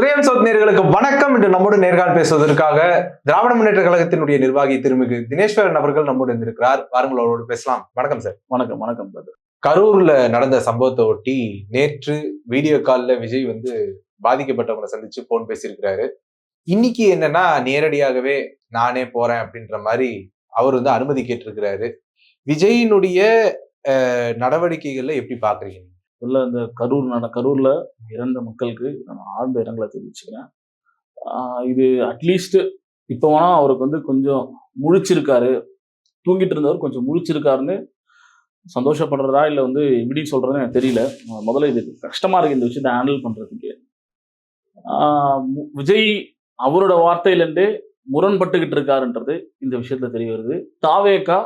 உதயம் சவுத் நேயர்களுக்கு வணக்கம். என்று நம்மோடு நேர்காணல் பேசுவதற்காக திராவிட முன்னேற்ற கழகத்தினுடைய நிர்வாகி திருமிகு தினேஸ்வரன் அவர்கள் நம்மோடு இருந்திருக்கிறார். வாருங்கள், அவரோடு பேசலாம். வணக்கம் சார். வணக்கம். வணக்கம் brother. கரூர்ல நடந்த சம்பவத்தை ஒட்டி நேற்று வீடியோ கால்ல விஜய் பாதிக்கப்பட்டவங்களை சந்திச்சு போன் பேசியிருக்கிறாரு. இன்னைக்கு என்னன்னா நேரடியாகவே நானே போறேன் அப்படின்ற மாதிரி அவர் அனுமதி கேட்டிருக்கிறாரு. விஜயினுடைய நடவடிக்கைகள்ல எப்படி பாக்குறீங்க? இந்த கரூர்ல இறந்த மக்களுக்கு நான் ஆழ்ந்த இரங்கலை தெரிவிச்சுக்கிறேன். இது அட்லீஸ்ட் இப்போ வேணா அவருக்கு கொஞ்சம் முழிச்சிருக்காரு, தூங்கிட்டு இருந்தவர் கொஞ்சம் முழிச்சிருக்காருன்னு சந்தோஷப்படுறதா இல்லை எப்படி சொல்றதுன்னு எனக்கு தெரியல. முதல்ல இது கஷ்டமா இருக்கு இந்த விஷயத்தை ஹேண்டில் பண்றதுக்கு. விஜய் அவரோட வார்த்தையிலேருந்தே முரண்பட்டுக்கிட்டு இருக்காருன்றது இந்த விஷயத்துல தெரிய வருது. தாவேகா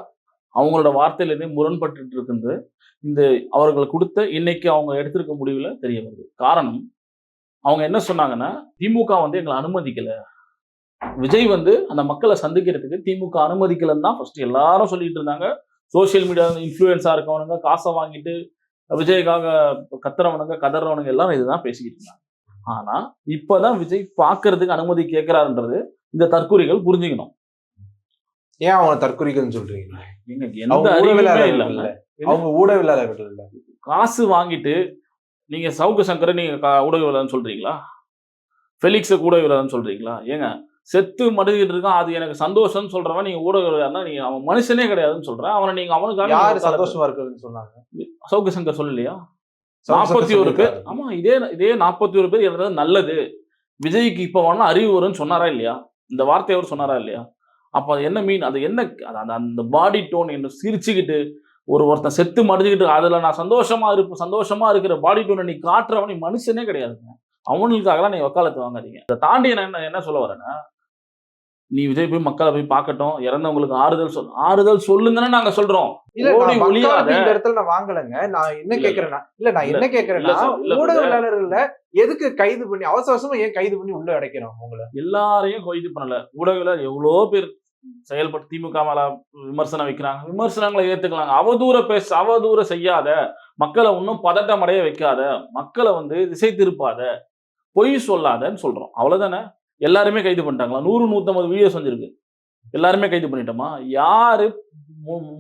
அவங்களோட வார்த்தையிலேருந்தே முரண்பட்டு இருக்குன்றது இந்த அவர்கள் கொடுத்த இன்னைக்கு அவங்க எடுத்திருக்க முடிவுல தெரிய வருது. காரணம், அவங்க என்ன சொன்னாங்கன்னா, திமுக எங்களை அனுமதிக்கல, விஜய் அந்த மக்களை சந்திக்கிறதுக்கு திமுக அனுமதிக்கலன்னு தான் ஃபர்ஸ்ட் எல்லாரும் சொல்லிட்டு இருந்தாங்க. சோசியல் மீடியா இன்ஃப்ளூயன்ஸா இருக்கவனுங்க, காசை வாங்கிட்டு விஜய்க்காக கதறவனுங்க எல்லாரும் இதுதான் பேசிக்கிட்டு இருந்தாங்க. ஆனா இப்பதான் விஜய் பார்க்கறதுக்கு அனுமதி கேட்கிறாருன்றது இந்த தற்கொலைகள் புரிஞ்சுக்கணும். ஏன் அவங்க தற்கொலைகள் சொல்றீங்க? எந்த அறிவுமே இல்ல. அவங்க ஊடகவியலாளர்கள் இல்ல. காசு வாங்கிட்டு நீங்க சவுக்கு சங்கரை நீங்க ஊடகவியலாளர்னு சொல்றீங்களா? ஃபெலிக்ஸை ஊடகவியலாளர்னு சொல்றீங்களா? ஏங்க செத்து மடுகிட்டு இருக்கான், அது எனக்கு சந்தோஷம்னு சொல்றவன் நீங்க ஊடகவியலாளர்னா நீங்க அவன் மனுஷனே கிடையாதுன்னு சொல்றேன். அவனை நீங்க அவனுக்காக யாரு சந்தோஷமா இருக்குன்னு சொன்னாங்க? சவுக்கு சங்கர் சொல்லலையா? 41 பேர். ஆமா, இதே 41 பேர் இறந்தது நல்லது, விஜய்க்கு இப்ப வேணா அறிவு வரும்னு சொன்னாரா இல்லையா? இந்த வார்த்தை அவர் சொன்னாரா இல்லையா? அப்ப அது என்ன மீன்? அது என்ன அந்த பாடி டோன் என்று சிரிச்சுக்கிட்டு ஒருத்தன் செத்து மடிஞ்சுக்கிட்டு அதுல நான் சந்தோஷமா இருக்கிற பாடி டோனை நீ காட்டுறவன் நீ மனுஷனே கிடையாதுங்க. அவனுக்காகலாம் நீ வக்காலத்து வாங்காதீங்க. இதை தாண்டி என்ன சொல்ல வரேன்னா, நீ விஜய் போய் மக்களை போய் பார்க்கட்டும், இறந்தவங்களுக்கு ஆறுதல் சொல்லுங்கன்னு நாங்க சொல்றோம். இந்த இடத்துல நான் வாங்கலங்க. நான் என்ன கேக்குறேன்னா ஊடகவியலாளர்கள எதுக்கு கைது பண்ணி அவசரமா ஏன் கைது பண்ணி உள்ள அடைக்கிறோம்? உங்களை எல்லாரையும் கைது பண்ணல. ஊடகவியலாளர் எவ்வளோ பேர் செயல்பட்டு திமுக மேல விமர்சனம் வைக்கிறாங்க. விமர்சனங்களை ஏத்துக்கலாங்க. அவதூற செய்யாத, மக்களை இன்னும் பதட்டம் அடைய வைக்காத, மக்களை திசை திருப்பாத, பொய் சொல்லாதன்னு சொல்றோம். அவ்வளவுதானே. எல்லாருமே கைது பண்ணிட்டாங்களா? 100-150 வீடியோ செஞ்சிருக்கு. எல்லாருமே கைது பண்ணிட்டோமா? யாரு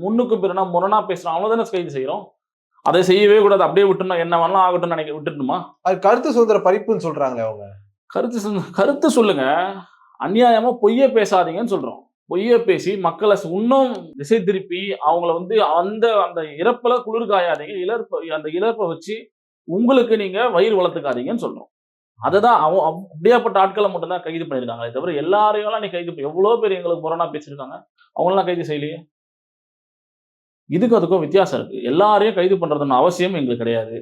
முன்னுக்கு பிறனா முரணா பேசுறான் அவ்வளவுதானே கைது செய்யறோம். அதை செய்யவே கூடாது, அப்படியே விட்டுணும், என்ன வேணாலும் ஆகட்டும் விட்டுட்டுமா? அது கருத்து சுதந்திர பறிப்புன்னு சொல்றாங்களே. அவங்க கருத்து சொல்லுங்க, அநியாயமா பொய்யே பேசாதீங்கன்னு சொல்றோம். பொய்ய பேசி மக்களை இன்னும் திசை திருப்பி அவங்கள அந்த இறப்புல குளிர் காயாதீங்க, அந்த இழப்பை வச்சு உங்களுக்கு நீங்க வயிறு வளர்த்துக்காதீங்கன்னு சொல்றோம். அதுதான் அப்படியாப்பட்ட ஆட்களை மட்டும் தான் கைது பண்ணிருக்காங்களே தவிர எல்லாரையும் நீ கைது எவ்வளவு பேர் எங்களுக்கு முரணா பேசியிருக்காங்க, அவங்களெல்லாம் கைது செய்யலையே. அதுக்கும் வித்தியாசம் இருக்கு. எல்லாரையும் கைது பண்றதுன்னு அவசியம் எங்களுக்கு கிடையாது.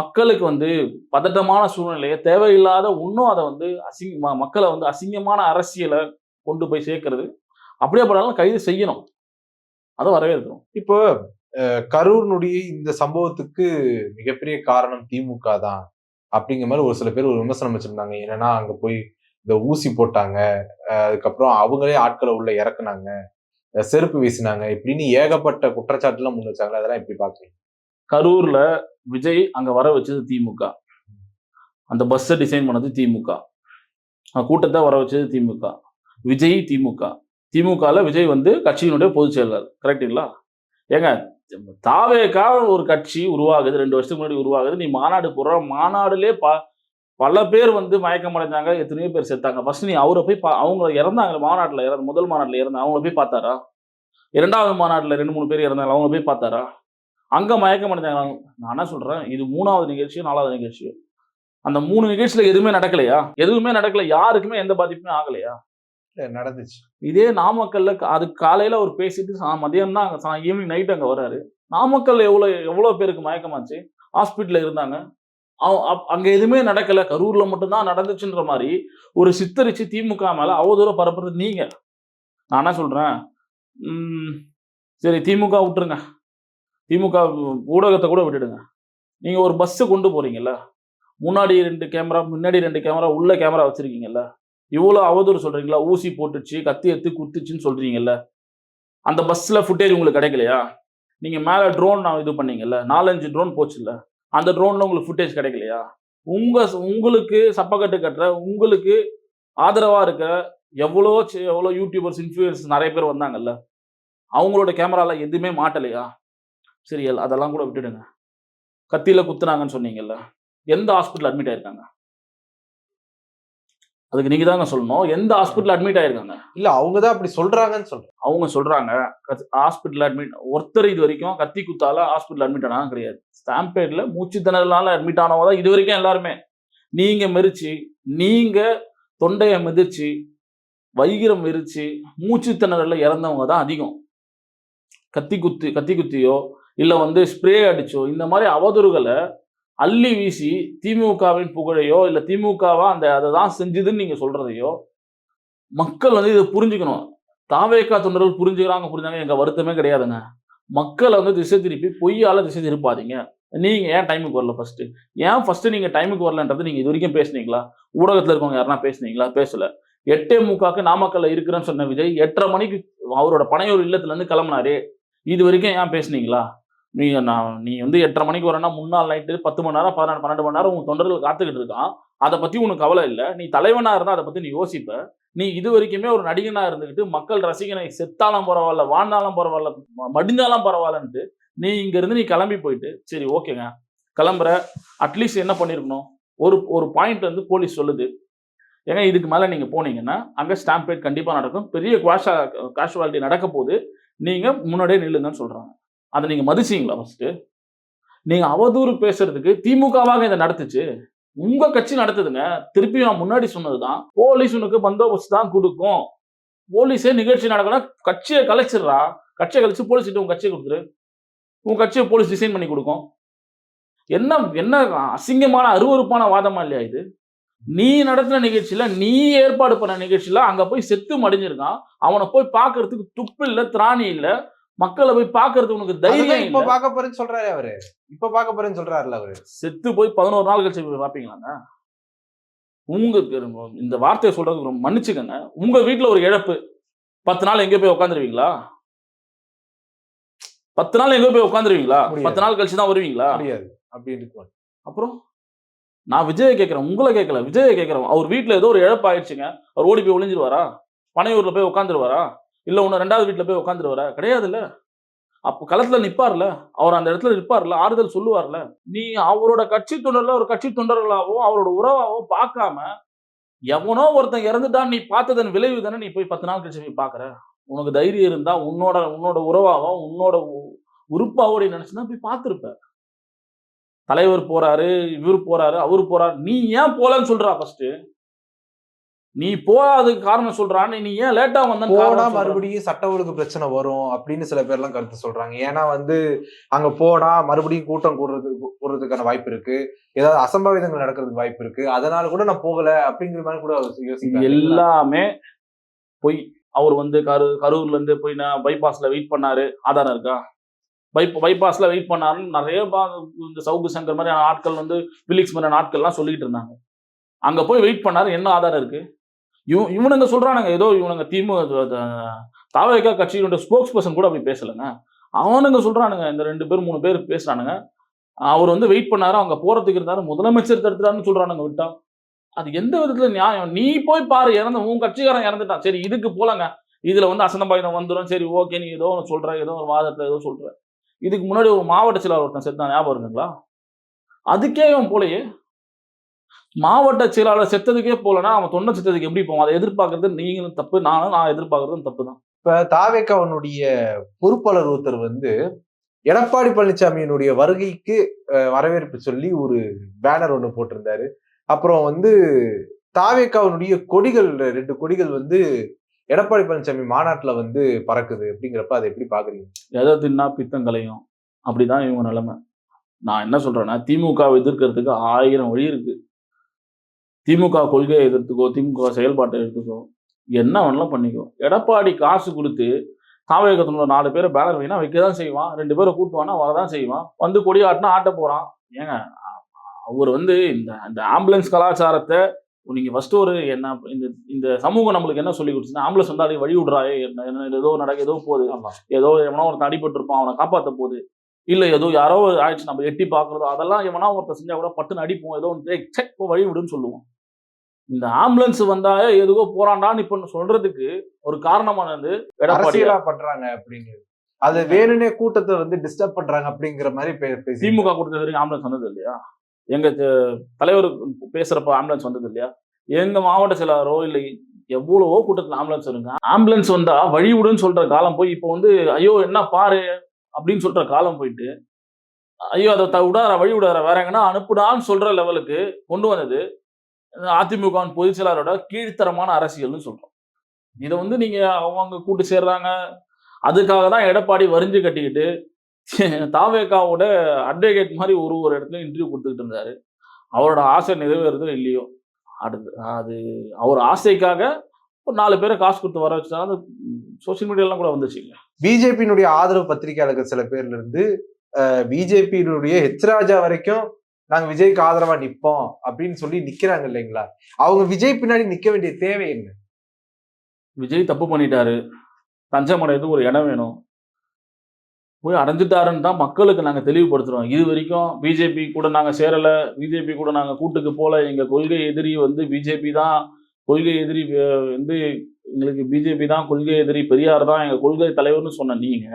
மக்களுக்கு பதட்டமான சூழ்நிலையை தேவையில்லாத இன்னும் அதை மக்களை அசிங்கமான அரசியலை கொண்டு போய் சேர்க்கிறது, அப்படியே பண்ணாலும் கைது செய்யணும். அதை வரவேற்கிறோம். இப்போ கரூர்னுடைய இந்த சம்பவத்துக்கு மிகப்பெரிய காரணம் திமுக தான் அப்படிங்கிற மாதிரி ஒரு சில பேர் ஒரு விமர்சனம் வச்சிருந்தாங்க. என்னன்னா, அங்க போய் இந்த ஊசி போட்டாங்க, அதுக்கப்புறம் அவங்களே ஆட்களை உள்ள இறக்குனாங்க, செருப்பு வீசினாங்க, இப்படின்னு ஏகப்பட்ட குற்றச்சாட்டு எல்லாம் முன் வச்சாங்க. அதெல்லாம் எப்படி பாக்குறீங்க? கரூர்ல விஜய் அங்க வர வச்சது திமுக, அந்த பஸ்ஸை டிசைன் பண்ணது திமுக, கூட்டத்தை வர வச்சது திமுக, விஜய் திமுகல விஜய் கட்சியினுடைய பொதுச் செயலாளர். கரெக்டுங்களா? ஏங்க, தாவேகா ஒரு கட்சி உருவாகுது, 2 வருஷத்துக்கு முன்னாடி உருவாகுது. நீ மாநாடு போடுற, மாநாடுலே பல பேர் மயக்கம் அடைஞ்சாங்க, எத்தனையோ பேர் செத்தாங்க. ஃபர்ஸ்ட் நீ அவரை போய் அவங்க இறந்தாங்க, முதல் மாநாட்டில் இறந்தாங்க, அவங்கள போய் பார்த்தாரா? 2வது மாநாட்டில் 2-3 பேர் இறந்தாங்க, அவங்கள போய் பார்த்தாரா? அங்க மயக்கம் அடைஞ்சாங்க. நான் என்ன சொல்றேன், இது 3வது நிகழ்ச்சியோ 4வது நிகழ்ச்சியோ, அந்த 3 நிகழ்ச்சியில எதுவுமே நடக்கலையா? எதுவுமே நடக்கல, யாருக்குமே எந்த பாதிப்புமே ஆகலையா? நடந்துச்சு. இதே நாமக்கல்ல அது காலையில அவர் பேசிட்டு மதியம் தான் ஈவினிங் நைட் அங்க வர்றாரு. நாமக்கல்ல எவ்வளவு பேருக்கு மயக்கமாச்சு, ஹாஸ்பிட்டல்ல இருந்தாங்க, அங்க எதுவுமே நடக்கல, கரூர்ல மட்டும்தான் நடந்துச்சுன்ற மாதிரி ஒரு சித்தரிச்சு திமுக மேல அவதூறம் பரப்புறது நீங்க. நான் என்ன சொல்றேன், சரி திமுக விட்டுருங்க, திமுக ஊடகத்தை கூட விட்டுடுங்க. நீங்க ஒரு பஸ் கொண்டு போறீங்கல்ல, முன்னாடி 2 கேமரா, முன்னாடி 2 கேமரா, உள்ள கேமரா வச்சிருக்கீங்கல்ல, இவ்வளவு அவதூறு சொல்றீங்களா? ஊசி போட்டுச்சு, கத்தி எடுத்து குத்துச்சுன்னு சொல்றீங்கல்ல, அந்த பஸ்ல ஃபுட்டேஜ் உங்களுக்கு கிடைக்கலையா? நீங்க மேல ட்ரோன் இது பண்ணீங்கல்ல, 4-5 ட்ரோன் போச்சுல்ல, அந்த ட்ரோன்ல உங்களுக்கு ஃபுட்டேஜ் கிடைக்கலையா? உங்களுக்கு சப்பக்கட்டு கட்டுற, உங்களுக்கு ஆதரவா இருக்கிற எவ்வளோ யூடியூபர்ஸ், இன்ஃப்ளூயன்சர்ஸ் நிறைய பேர் வந்தாங்கல்ல. அவங்களோட கேமரால எதுவுமே மாட்டலையா? சரி அதெல்லாம் கூட விட்டுடுங்க. கத்தியில குத்துனாங்கன்னு சொன்னீங்கல்ல. எந்த ஹாஸ்பிட்டல் அட்மிட் ஆயிருக்காங்க? அதுக்கு நீங்க தாங்க சொல்லணும். எந்த ஹாஸ்பிட்டல் அட்மிட் ஆயிருக்காங்க? இல்ல அவங்க தான் அப்படி சொல்றாங்கன்னு சொல்றேன். அவங்க சொல்றாங்க. ஹாஸ்பிட்டல் அட்மிட் ஒருத்தர் இது வரைக்கும் கத்தி குத்தால ஹாஸ்பிட்டல் அட்மிட் ஆனாங்க கிடையாது. ஸ்டாம்பேட்ல மூச்சு திணறலால அட்மிட் ஆனவங்க தான் இது வரைக்கும் எல்லாருமே. நீங்க மெரிச்சு, நீங்க தொண்டைய மிதிச்சு, வைகிரம் எரிச்சு, மூச்சு திணறல்ல இறந்தவங்க தான் அதிகம். கத்தி குத்தியோ, இல்ல வந்து ஸ்ப்ரே அடிச்சோ, இந்த மாதிரி அவதூறுகள அள்ளி வீசி திமுகவின் புகழையோ, இல்ல திமுகவா அததான் செஞ்சதுன்னு நீங்க சொல்றதையோ, மக்கள் வந்து இத புரிஞ்சுக்கணும். தாவேகா தொண்டர்கள் புரிஞ்சாங்க எங்க வருத்தமே கிடையாதுங்க. மக்கள வந்து திசை திருப்பி பொய்யால திசை திருப்பாதீங்க. நீங்க ஏன் டைமுக்கு வரல ஃபர்ஸ்ட்டு? ஏன் ஃபர்ஸ்ட்டு நீங்க டைமுக்கு வரலன்றது நீங்க இதுவரைக்கும் பேசுனீங்களா? ஊடகத்துல இருக்கவங்க யாருனா பேசுனீங்களா? பேசல. 8:45க்கு நாமக்கல்ல இருக்கிறேன்னு சொன்ன விஜய் 8:30 மணிக்கு அவரோட பனையூர் இல்லத்துல இருந்து கிளம்புனாரு. இதுவரைக்கும் ஏன் பேசுனீங்களா? நீ வந்து 8:30 மணிக்கு வரேன்னா முன்னாள் நைட்டு 10 மணி நேரம், 12 மணி நேரம் உன் தொண்டர்கள் காத்துக்கிட்டு இருக்கான். அத பத்தி உனக்கு கவலை இல்ல. நீ தலைவனா இருந்தா அத பத்தி நீ யோசிப்ப. நீ இதுவரைக்குமே ஒரு நடிகனா இருந்துகிட்டு மக்கள் ரசிகனை செத்தாலும் பரவால்ல, வாழ்ந்தாலும் பரவால்ல, மடிஞ்சாலும் பரவால்லன்ட்டு நீ இங்க இருந்து நீ கிளம்பி போயிட்டு, சரி ஓகேங்க. கிளம்புற அட்லீஸ்ட் என்ன பண்ணியிருக்கணும்? ஒரு பாயிண்ட் வந்து போலீஸ் சொல்லுது. ஏங்க இதுக்கு மேல நீங்க போனீங்கன்னா, அங்க ஸ்டாம்பேட் கண்டிப்பா நடக்கும். பெரிய கேஷுவாலிட்டி நடக்க போது. நீங்க முன்னாடியே நில்லுங்கன்னு சொல்றாங்க. அத நீங்க மதிச்சீங்களா ஃபர்ஸ்ட்டு? நீங்க அவதூறு பேசுறதுக்கு திமுகவாக இத நடத்துச்சு. உங்க கட்சி நடத்துதுங்க. திருப்பியும் நான் முன்னாடி சொன்னதுதான். போலீஸ் உனக்கு பந்தோபஸ்து தான் குடுக்கும். போலீஸே நிகழ்ச்சி நடக்கணும்னா கட்சிய கலைச்சிடுறா. கட்சிய கலைச்சு போலீஸ்கிட்ட உன் கட்சிய குடுத்துரு. உன் கட்சிய போலீஸ் டிசைன் பண்ணி குடுக்கும். என்ன அசிங்கமான அருவருப்பான வாதமா இல்லையா இது? நீ நடத்தின நிகழ்ச்சியில, நீ ஏற்பாடு பண்ண நிகழ்ச்சியில அங்க போய் செத்து மடிஞ்சிருக்கான். அவன போய் பார்க்கறதுக்கு துப்பு இல்ல, திராணி இல்ல. மக்கள போய் பார்க்கறதுக்கு உனக்கு தைரியம் இல்ல. இப்ப பார்க்க போறேன்னு சொல்றாரு அவரு. இப்ப பார்க்க போறேன்னு சொல்றாருல்ல அவரு. செத்து போய் 11 நாள் கழிச்சு போய் பார்ப்பீங்களாங்க? இந்த வார்த்தைய சொல்றதுக்கு மன்னிச்சுக்கங்க. உங்க வீட்ல ஒரு இழப்பு. 10 நாள் எங்கேயோ போய் உட்கார்ந்துருவீங்களா? 10 நாள் எங்கேயோ போய் உட்கார்ந்துருவீங்களா? 10 நாள் கழிச்சு தான் வருவீங்களா? முடியாது. அப்படி இருக்கும். அப்புறம் நான் விஜய கேட்கிறேன். உங்கள கேட்கல. விஜய கேட்கிறேன். அவர் வீட்ல ஏதோ ஒரு இழப்பு ஆயிடுச்சுங்க. அவர் ஓடி போய் ஒளிஞ்சிருவாரா? பனையூர்ல போய் உட்கார்ந்துருவாரா? இல்ல உன்ன 2வது வீட்ல போய் உட்கார்ந்துருவாரா? கிடையாதுல்ல. அப்ப களத்துல நிப்பார்ல. அவர் அந்த இடத்துல நிப்பார்ல. ஆறுதல் சொல்லுவார்ல. நீ அவரோட கட்சி தொண்டர்ல ஒரு கட்சி தொண்டர்களாவோ, அவரோட உறவாவோ பார்க்காம, எவனோ ஒருத்தன் இறந்துட்டான் நீ பார்த்ததன் விளைவு தானே நீ போய் 10 நாள் கழிச்சு போய் பார்க்குற. உனக்கு தைரியம் இருந்தா உன்னோட உறவாவோ, உன்னோட உறுப்பாவோ நீ நினைச்சுனா போய் பார்த்திருப்ப. தலைவர் போறாரு, இவரு போறாரு, அவரு போறாரு. நீ ஏன் போலன்னு சொல்றா ஃபர்ஸ்ட்டு? நீ போகாததுக்கு காரணம் சொல்றா. நீ ஏன் லேட்டா வந்தன்னு போனா காரணம் சொல்றா. மறுபடியும் சட்ட ஒழுங்கு பிரச்சனை வரும் அப்படின்னு சில பேர்லாம் கருத்து சொல்றாங்க. ஏன்னா வந்து அங்க போனா மறுபடியும் கூட்டம் கூடுறதுக்கான வாய்ப்பு இருக்கு. ஏதாவது அசம்பாவிதங்கள் நடக்கிறதுக்கு வாய்ப்பு இருக்கு. அதனால கூட நான் போகல அப்படிங்கிற மாதிரி கூட யோசிக்கிறாங்க. எல்லாமே பொய். அவர் வந்து கரூர்ல இருந்து போய் பைபாஸ்ல வெயிட் பண்ணாரு. ஆதாரம் இருக்கா? பைபாஸ்ல வெயிட் பண்ணாருன்னு நிறைய இந்த சவுக்கு சங்கர் மாதிரி ஆட்கள் வந்து பிலிக்ஸ் மாதிரி ஆட்கள்லாம் சொல்லிட்டு இருந்தாங்க. அங்க போய் வெயிட் பண்ணாரு. என்ன ஆதாரம் இருக்கு? இவனுங்க சொல்றானுங்க ஏதோ இவனுங்க தாவேகா கட்சியினுடைய ஸ்போக்ஸ் பர்சன் கூட அப்படி பேசலங்க. அவனுங்க சொல்றானுங்க இந்த 2 பேர் 3 பேர் பேசுறானுங்க. அவர் வந்து வெயிட் பண்ணாரு, அங்க போறதுக்கு இருந்தாரு, முதலமைச்சர் தடுத்துட்டாருன்னு சொல்றானுங்க விட்டா. அது எந்த விதத்துல நியாயம்? நீ போய் பாரு, உன் கட்சிக்காரன் இறந்துட்டான். சரி இதுக்கு போலங்க. இதுல வந்து அசனபாயுதம் வந்துடும். சரி ஓகே, நீ ஏதோ ஒன்று சொல்ற, ஏதோ ஒரு வாதத்துல ஏதோ சொல்ற. இதுக்கு முன்னாடி ஒரு மாவட்ட செயலாளர் ஒருத்தன் செத்தான், ஞாபகம் இருக்குங்களா? அதுக்கே இவன் போலயே. மாவட்ட செயலாளர் செத்ததுக்கே போலனா அவன் தொண்டை செத்ததுக்கு எப்படி போவான்? அதை எதிர்பார்க்கறது நீங்களும் தப்பு, நான் எதிர்பார்க்கறதும் தப்பு தான். இப்ப தாவேகாவுடைய பொறுப்பாளர் ஒருத்தர் வந்து எடப்பாடி பழனிசாமியினுடைய வருகைக்கு வரவேற்பு சொல்லி ஒரு பேனர் ஒண்ணு போட்டிருந்தாரு. அப்புறம் வந்து தாவேகாவுடைய கொடிகள் 2 கொடிகள் வந்து எடப்பாடி பழனிசாமி மாநாட்டுல வந்து பறக்குது அப்படிங்கிறப்ப அதை எப்படி பாக்குறீங்க? எதை தின்னா பித்தங்களையும் அப்படிதான் இவங்க நிலைமை. நான் என்ன சொல்றேன்னா, திமுகவை எதிர்க்கிறதுக்கு 1000 வழி இருக்கு. திமுக கொள்கையை எதிர்த்துக்கோ, திமுக செயல்பாட்டை எடுத்துக்கோ, என்ன வேணாலும் பண்ணிக்கோ. எடப்பாடி காசு கொடுத்து தாவேகத்தினோட 4 பேரை பேனர் வைனா வைக்கதான் செய்வான். 2 பேரை கூட்டுவானா வரதான் செய்வான். வந்து கொடி ஆட்டினா ஆட்ட போறான். ஏங்க அவர் வந்து இந்த ஆம்புலன்ஸ் கலாச்சாரத்தை நீங்க ஃபர்ஸ்ட் ஒரு என்ன இந்த சமூகம் நம்மளுக்கு என்ன சொல்லி கொடுத்துன்னா, ஆம்புலன்ஸ் வந்தா வழி விடுறாயே, ஏதோ நடக்க ஏதோ போகுது, ஏதோ எவனோ ஒருத்தன் அடிபட்டு இருப்பான், அவனை காப்பாற்ற போகுது. இல்ல ஏதோ யாரோ ஆயிடுச்சு நம்ம எட்டி பார்க்கறதோ அதெல்லாம் எவனா ஒருத்தர் செஞ்சா கூட பட்டுன்னு அடிப்போம். ஏதோ ஒன்று இப்போ வழி விடுன்னு சொல்லுவோம். இந்த ஆம்புலன்ஸ் வந்தா எதுக்கோ போறான்டான்னு இப்ப சொல்றதுக்கு ஒரு காரணமானது எடப்பாடி. அரசியலா பண்றாங்க அப்படின்னு. அது வேணும்னே கூட்டத்தை வந்து டிஸ்டர்ப் பண்றாங்க அப்படிங்கிற மாதிரி பேசி திமுக கூட்டத்து வரைக்கும் ஆம்புலன்ஸ் வந்தது இல்லையா? எங்க தலைவர் பேசுறப்ப ஆம்புலன்ஸ் வந்தது இல்லையா? எங்க மாவட்ட செயலாளரோ இல்ல எவ்வளவோ கூட்டத்துல ஆம்புலன்ஸ் வருங்க. ஆம்புலன்ஸ் வந்தா வழி விடுன்னு சொல்ற காலம் போய் இப்போ வந்து ஐயோ என்ன பாரு அப்படின்னு சொல்ற காலம் போயிட்டு ஐயோ அதை விடாத வழி விடாத வேற எங்கன்னா அனுப்புடான்னு சொல்ற லெவலுக்கு கொண்டு வந்தது அதிமுக பொதுச் செயலாளரோட கீழ்த்தரமான அரசியல்னு சொல்றோம். இதை வந்து நீங்க அவங்க கூட்டு சேர்றாங்க. அதுக்காக தான் எடப்பாடி வரிஞ்சு கட்டிக்கிட்டு தாவேகாவோட அட்வொகேட் மாதிரி ஒரு இடத்துலயும் இன்டர்வியூ கொடுத்துக்கிட்டு இருந்தாரு. அவரோட ஆசை நிறைவேறதோ இல்லையோ அடுத்து அது அவர் ஆசைக்காக ஒரு 4 பேரை காசு கொடுத்து வர வச்சுட்டாங்க. அது சோசியல் மீடியாலாம் கூட வந்துச்சுங்க. பிஜேபியினுடைய ஆதரவு பத்திரிகையாளர்கள் சில பேர்ல இருந்து பிஜேபியினுடைய ராஜா வரைக்கும் நாங்க விஜய்க்கு ஆதரவா நிப்போம் அப்படின்னு சொல்லி நிக்கிறாங்க இல்லைங்களா? அவங்க விஜய் பின்னாடி நிக்க வேண்டிய தேவை என்ன? விஜய் தப்பு பண்ணிட்டாரு, தஞ்சம் அடையதுக்கு ஒரு இடம் வேணும், போய் அடைஞ்சிட்டாருன்னு தான் மக்களுக்கு நாங்க தெளிவுபடுத்துறோம். இது வரைக்கும் பிஜேபி கூட நாங்க சேரல, பிஜேபி கூட நாங்க கூட்டுக்கு போல, எங்க கொள்கை எதிரி வந்து பிஜேபி தான், கொள்கை எதிரி வந்து எங்களுக்கு பிஜேபி தான் கொள்கை எதிரி, பெரியார் தான் எங்க கொள்கை தலைவர்னு சொன்ன நீங்க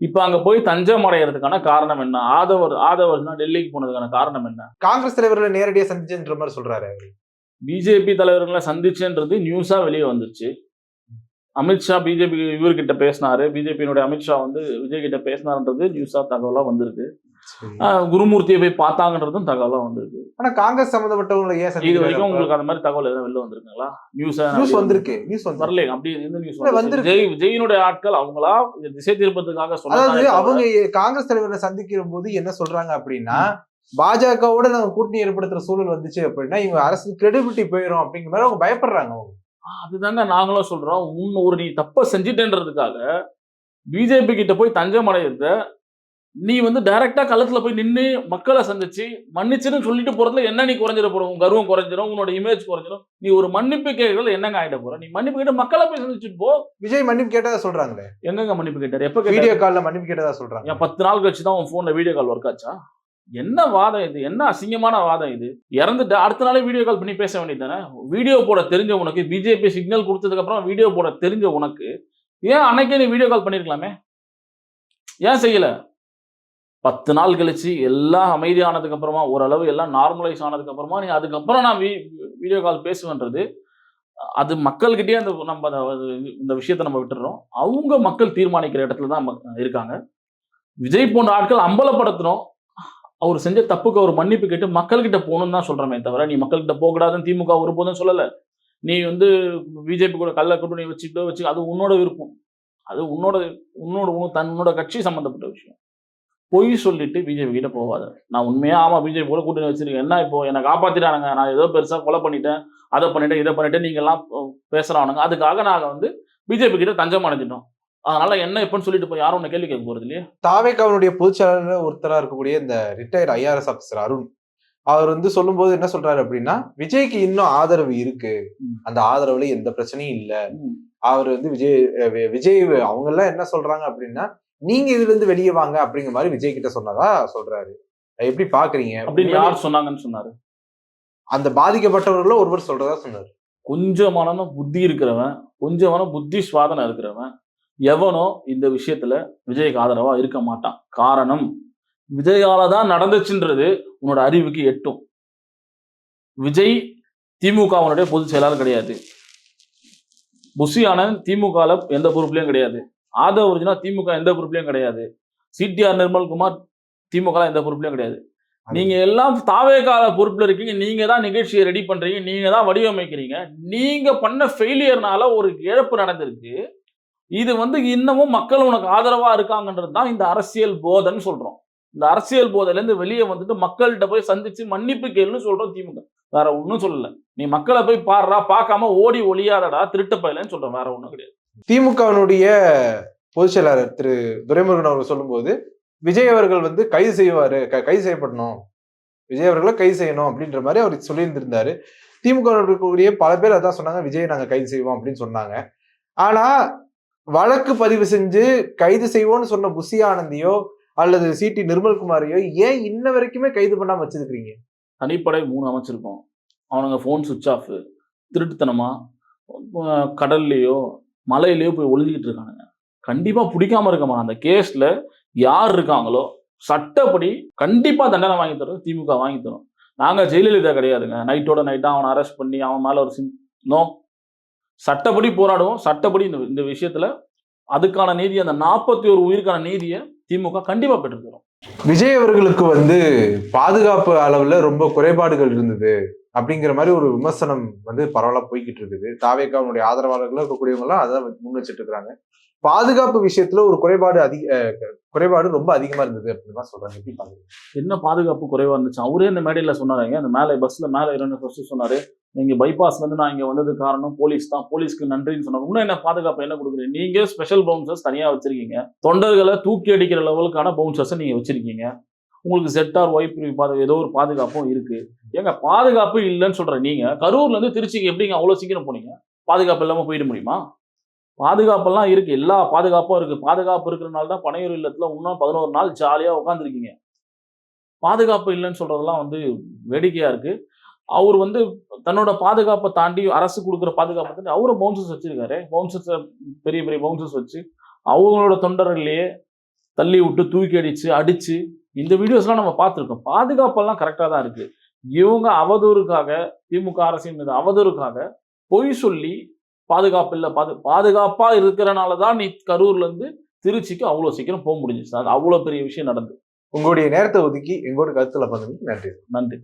இப்ப அங்க போய் தஞ்சம் அடைகிறதுக்கான காரணம் என்ன? ஆதவர்னா டெல்லிக்கு போனதுக்கான காரணம் என்ன? காங்கிரஸ் தலைவர்களை நேரடியா சந்திச்சுன்ற மாதிரி சொல்றாரு. பிஜேபி தலைவர்களை சந்திச்சுன்றது நியூஸா வெளியே வந்துருச்சு. அமித்ஷா பிஜேபி இவர்கிட்ட பேசினாரு, பிஜேபியினுடைய அமித்ஷா வந்து விஜய் கிட்ட பேசினாருன்றது நியூஸா தகவலா வந்திருக்கு. குருமூர்த்தியை போய் பார்த்தாங்கன்றதும் தகவலா வந்திருக்கு. ஆனா காங்கிரஸ் சம்பந்தப்பட்டவங்களை ஏன் இது வரைக்கும் உங்களுக்கு அந்த மாதிரி தகவல் எதாவது வெளில வந்திருக்குங்களா? நியூஸ் வந்திருக்கு, வரல. அப்படி எந்த நியூஸ் வந்து விஜயினுடைய ஆட்கள் அவங்களா திசை திருப்பத்துக்காக சொன்னாங்க. அவங்க காங்கிரஸ் தலைவரை சந்திக்கிற போது என்ன சொல்றாங்க அப்படின்னா, பாஜகவோட நாங்க கூட்டணி ஏற்படுத்துற சூழல் வந்துச்சு அப்படின்னா இவங்க அரசு கிரெடிபிலிட்டி போயிடும் அப்படிங்கிற மாதிரி அவங்க பயப்படுறாங்க. அவங்க அதுதாங்க நாங்களும் சொல்றோம். ஒரு நீ தப்ப செஞ்சுட்டேன்றதுக்காக பிஜேபி கிட்ட போய் தஞ்சம் அடையிறத நீ வந்து டைரக்டா களத்துல போய் நின்று மக்களை சந்திச்சு மன்னிச்சுன்னு சொல்லிட்டு போறதுல என்ன நீ குறைஞ்சிட போற? உன் கர்வம் குறைஞ்சிடும், உன்னோட இமேஜ் குறைஞ்சிடும். நீ ஒரு மன்னிப்பு கேட்கறது என்னங்க ஆயிட போற? நீ மன்னிப்பு கேட்டு மக்களை போய் சந்திச்சுட்டு போ. விஜய் மன்னிப்பு கேட்டதா சொல்றாங்களே. எங்கங்க மன்னிப்பு கேட்டாரு? எப்ப வீடியோ கால்ல மன்னிப்பு கேட்டதா சொல்றாங்க. ஏன் 10 நாள் கழிச்சு தான் உன் போன்ல வீடியோ கால் ஒர்க் ஆச்சா? என்ன வாதம் இது? என்ன அசிங்கமான வாதம் இது? இறந்துட்டு அடுத்த நாளே வீடியோ கால் பண்ணி பேச வேண்டியதானே? வீடியோ போட தெரிஞ்ச உனக்கு, பிஜேபி சிக்னல் கொடுத்ததுக்கு அப்புறம் வீடியோ போட தெரிஞ்ச உனக்கு ஏன் அன்னைக்கே நீ வீடியோ கால் பண்ணிருக்கலாமே? ஏன் செய்யல? 10 நாள் கழிச்சு எல்லாம் அமைதியானதுக்கு அப்புறமா ஓரளவு எல்லாம் நார்மலைஸ் ஆனதுக்கு அப்புறமா நீ அதுக்கப்புறம் நான் வீடியோ கால் பேசுவேன்றது அது மக்கள்கிட்டயே அந்த நம்ம இந்த விஷயத்தை நம்ம விட்டுறோம். அவங்க மக்கள் தீர்மானிக்கிற இடத்துல தான் இருக்காங்க. விஜய் போன்ற ஆட்கள் அம்பலப்படுத்தணும். அவர் செஞ்ச தப்புக்கு அவர் மன்னிப்பு கேட்டு மக்கள்கிட்ட போகணும்னு தான் சொல்றமே தவிர நீ மக்கள்கிட்ட போகக்கூடாதுன்னு திமுக ஒருபோதும் சொல்லல. நீ வந்து பிஜேபி கூட கள்ள கூட்டணி வச்சு அது உன்னோட விருப்பம். அது உன்னோட கட்சி சம்பந்தப்பட்ட விஷயம். பொய் சொல்லிட்டு பிஜேபி கிட்ட போகாத. நான் உண்மையா ஆமா பிஜேபி கூட கூட்டணி வச்சிருக்கேன், என்ன இப்போ என்னை காப்பாத்திட்டானுங்க, நான் ஏதோ பெருசா கொலை பண்ணிட்டேன், அதை பண்ணிட்டேன், இதை பண்ணிட்டேன், நீங்க எல்லாம் பேசுறானுங்க, அதுக்காக நாங்க வந்து பிஜேபி கிட்ட தஞ்சம் அடைஞ்சிட்டோம், அதனால என்ன எப்பன்னு சொல்லிட்டு போய் யாரும் உன்னை கேள்வி கேட்க போறது இல்லையா? தாவேகாவுடைய பொதுச் செயலாளர் ஒருத்தரா இருக்கக்கூடிய இந்த ரிட்டையர்ட் ஐஆர்எஸ் ஆபிசர் அருண் அவர் வந்து சொல்லும்போது என்ன சொல்றாரு அப்படின்னா, விஜய்க்கு இன்னும் ஆதரவு இருக்கு, அந்த ஆதரவுல எந்த பிரச்சனையும் இல்ல. அவர் வந்து விஜய் அவங்க எல்லாம் என்ன சொல்றாங்க அப்படின்னா, நீங்க இதுல இருந்து வெளியே வாங்க அப்படிங்கிற மாதிரி விஜய் கிட்ட சொன்னதா சொல்றாரு. எப்படி பாக்குறீங்க? அப்படின்னு யார் சொன்னாங்கன்னு சொன்னாரு? அந்த பாதிக்கப்பட்டவர்கள் ஒருவர் சொல்றதா சொன்னாரு. கொஞ்சமான புத்தி இருக்கிறவன், கொஞ்சமான புத்தி சுவாதனை இருக்கிறவன் எவனோ இந்த விஷயத்துல விஜய்க்கு ஆதரவா இருக்க மாட்டான். காரணம் விஜயால தான் நடந்துச்சுன்றது உன்னோட அறிவுக்கு எட்டும். விஜய் திமுகவுடைய பொதுச் செயலாளர் கிடையாது. புஷி ஆனந்த் திமுக எந்த பொறுப்புலையும் கிடையாது. ஆதவ் அர்ஜுனா திமுக எந்த பொறுப்புலையும் கிடையாது. சிடிஆர் நிர்மல்குமார் திமுக எந்த பொறுப்புலையும் கிடையாது. நீங்க எல்லாம் தாவேகால பொறுப்புல இருக்கீங்க. நீங்க தான் நிகழ்ச்சியை ரெடி பண்றீங்க, நீங்க தான் வடிவமைக்கிறீங்க. நீங்க பண்ண ஃபெயிலியர்னால ஒரு இழப்பு நடந்திருக்கு. இது வந்து இன்னமும் மக்கள் உனக்கு ஆதரவா இருக்காங்கன்றது தான் இந்த அரசியல் போதைன்னு சொல்றோம். இந்த அரசியல் போதையில இருந்து வெளியே வந்துட்டு மக்கள்கிட்ட போய் சந்திச்சு மன்னிப்பு கேளுன்னு சொல்றோம் திமுக. வேற ஒன்னும் சொல்லல. நீ மக்களை போய் பாடுறா, பார்க்காம ஓடி ஒளியாதடா திருட்டு பயிலன்னு சொல்றோம், வேற ஒண்ணும் கிடையாது. திமுகவினுடைய பொதுச் செயலாளர் திரு துரைமுருகன் அவர்கள் சொல்லும்போது விஜய் அவர்கள் வந்து கைது செய்யப்படணும், விஜய் அவர்களை கைது செய்யணும் அப்படின்ற மாதிரி அவர் சொல்லியிருந்திருந்தாரு. திமுக இருக்கக்கூடிய பல பேர் அதான் சொன்னாங்க, விஜய் நாங்க கைது செய்வோம் அப்படின்னு சொன்னாங்க. ஆனா வழக்கு பதிவு செஞ்சு கைது செய்வோம்னு சொன்ன புஷி ஆனந்தியோ அல்லது சிடி நிர்மல்குமாரையோ ஏன் இன்ன வரைக்குமே கைது பண்ணாம வச்சிருக்கீங்க? தனிப்படை 3 அமைச்சிருக்கோம். அவனுங்க ஃபோன் சுவிட்ச் ஆஃப், திருட்டுத்தனமா கடல்லயோ, மலையிலயோ போய் ஒளிஞ்சுகிட்டு இருக்கானுங்க. கண்டிப்பா புடிக்காம இருக்கமா. அந்த கேஸ்ல யார் இருக்காங்களோ, சட்டப்படி கண்டிப்பா தண்டனை வாங்கி தரும் திமுக வாங்கி தரும். நாங்க ஜெயலலிதா கிடையாதுங்க. நைட்டோட நைட்டா அவன அரெஸ்ட் பண்ணி அவன் மேல ஒரு நோ. சட்டப்படி போராடுவோம். சட்டப்படி இந்த விஷயத்துல அதுக்கான நீதி, அந்த 41 உயிருக்கான நீதிய திமுக கண்டிப்பா பெற்றுத் தரும். விஜய் அவர்களுக்கு வந்து பாதுகாப்பு அளவுல ரொம்ப குறைபாடுகள் இருந்தது அப்படிங்கிற மாதிரி ஒரு விமர்சனம் வந்து பரவலா போய்கிட்டு இருக்குது. தாவேகாவுடைய ஆதரவாளர்கள் இருக்கக்கூடியவங்க எல்லாம் அதான் முன் வச்சிட்டு இருக்காங்க. பாதுகாப்பு விஷயத்துல ஒரு குறைபாடு ரொம்ப அதிகமா இருந்தது அப்படின்னு தான் சொல்றாங்க. எப்படி பாக்குறீங்க? என்ன பாதுகாப்பு குறைவா இருந்துச்சு? அவரே இந்த மேடையில சொன்னாருங்க. அந்த மேல பஸ்ல மேல ஏறணும் ஃபர்ஸ்ட் சொன்னாரு. நீங்க பைபாஸ்ல இருந்து நான் இங்க வந்தது காரணம் போலீஸ் தான். போலீஸ்க்கு நன்றின்னு சொன்னாங்க. இன்னும் என்ன பாதுகாப்பு என்ன கொடுக்குறீங்க? நீங்க ஸ்பெஷல் பவுன்சர்ஸ் தனியா வச்சிருக்கீங்க. தொண்டர்களை தூக்கி அடிக்கிற லெவலுக்கான பவுன்சர்ஸ் நீங்க வச்சிருக்கீங்க. உங்களுக்கு ZR ஒய்ப் ஏதோ ஒரு பாதுகாப்பும் இருக்கு. ஏங்க பாதுகாப்பு இல்லைன்னு சொல்ற நீங்க கரூர்ல இருந்து திருச்சிக்கு எப்படிங்க அவ்வளவு சீக்கிரம் போனீங்க? பாதுகாப்பு இல்லாம போயிட முடியுமா? பாதுகாப்பெல்லாம் இருக்கு. எல்லா பாதுகாப்பும் இருக்கு. பாதுகாப்பு இருக்கிறனால தான் பனையூர் இல்லத்துல இன்னும் 11 நாள் ஜாலியா உட்கார்ந்துருக்கீங்க. பாதுகாப்பு இல்லைன்னு சொல்றதெல்லாம் வந்து வேடிக்கையா இருக்கு. அவர் வந்து தன்னோட பாதுகாப்பை தாண்டி அரசு கொடுக்குற பாதுகாப்பை தாண்டி அவரும் பவுன்சர்ஸ் வச்சிருக்காரு. பவுன்சர்ஸ் பெரிய பெரிய பவுன்சர்ஸ் வச்சு அவங்களோட தொண்டர்களையே தள்ளி விட்டு தூக்கி அடிச்சு இந்த வீடியோஸ்லாம் நம்ம பார்த்துருக்கோம். பாதுகாப்பெல்லாம் கரெக்டாக தான் இருக்கு. இவங்க அவதூறுக்காக, திமுக அரசின் மீது அவதூறுக்காக பொய் சொல்லி பாதுகாப்பு இல்லை பாதுகாப்பா இருக்கிறனால தான் நீ கரூர்ல இருந்து திருச்சிக்கு அவ்வளவு சீக்கிரம் போக முடிஞ்சிச்சு. அது அவ்வளவு பெரிய விஷயம் நடந்தது. உங்களுடைய நேரத்தை ஒதுக்கி எங்களோட கருத்துல பகிர்ந்ததுக்கு நன்றி. நன்றி.